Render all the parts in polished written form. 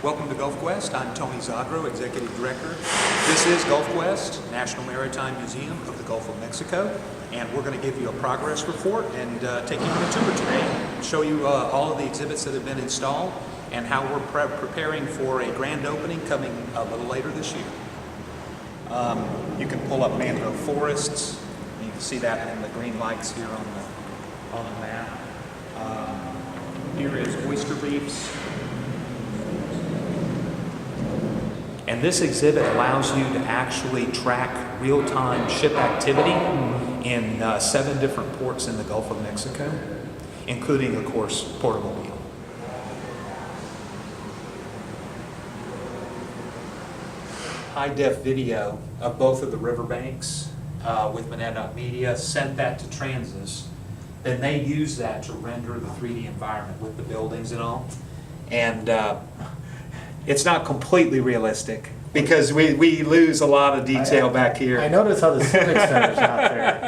Welcome to GulfQuest. I'm Tony Zadro, Executive Director. This is GulfQuest, National Maritime Museum of the Gulf of Mexico, and we're going to give you a progress report and take you on a tour today, show you all of the exhibits that have been installed and how we're preparing for a grand opening coming a little later this year. You can pull up mangrove forests. You can see that in the green lights here on the map. Here is oyster reefs. And this exhibit allows you to actually track real-time ship activity in 7 different ports in the Gulf of Mexico, including, of course, Puerto Mobile. High-def video of both of the riverbanks with Moneta Media, sent that to Transys. Then they use that to render the 3D environment with the buildings and all. And it's not completely realistic because we lose a lot of detail back here. I notice how the Civic Center's not there.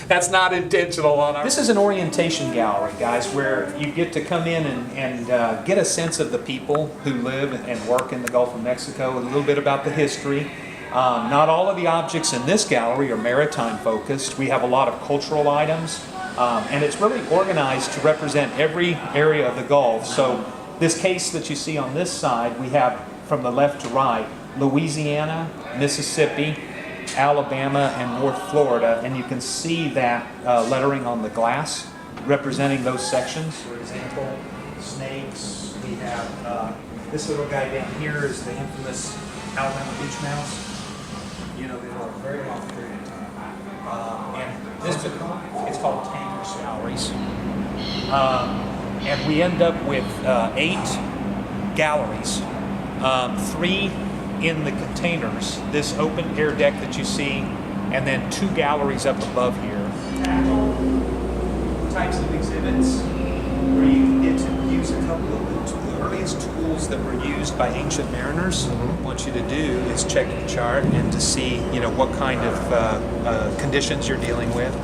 That's not intentional on our... This is an orientation gallery, guys, where you get to come in and get a sense of the people who live and work in the Gulf of Mexico, a little bit about the history. Not all of the objects in this gallery are maritime focused. We have a lot of cultural items, and it's really organized to represent every area of the Gulf. So this case that you see on this side, we have from the left to right, Louisiana, Mississippi, Alabama, and North Florida, and you can see that lettering on the glass representing those sections. For example, snakes. We have this little guy down here is the infamous Alabama beach mouse. You know, for a very long period of time. And this it's called Tanger's Galleries. And we end up with 8 galleries, 3 in the containers, this open air deck that you see, and then 2 galleries up above here. Types of exhibits where you can get to use a couple of the earliest tools that were used by ancient mariners. What I want you to do is check the chart and to see, you know, what kind of conditions you're dealing with.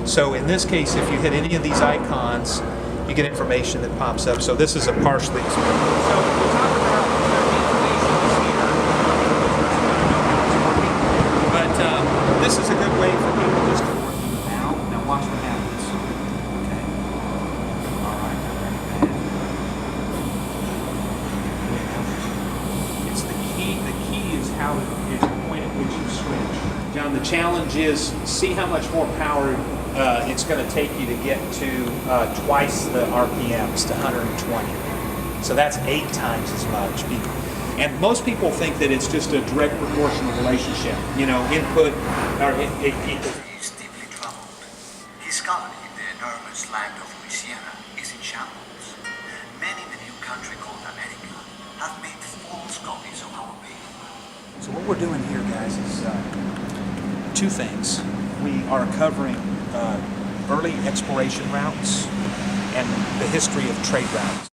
So in this case, if you hit any of these icons, you get information that pops up. So this is a partially explained. So we'll talk about information here. But this is a good way for people just to work them out. Now watch what happens. Okay. All right. It's the key. The key is how is the point at which you switch. John, the challenge is see how much more power it's going to take you to get to twice the RPMs, to 120. So that's 8 times as much. And most people think that it's just a direct proportional relationship. You know, input or equals. He's deeply troubled. His colony in the enormous land of Louisiana is in shambles. Men in the new country called America have made false copies of our being. So what we're doing here, guys, is 2 things. We are covering early exploration routes and the history of trade routes.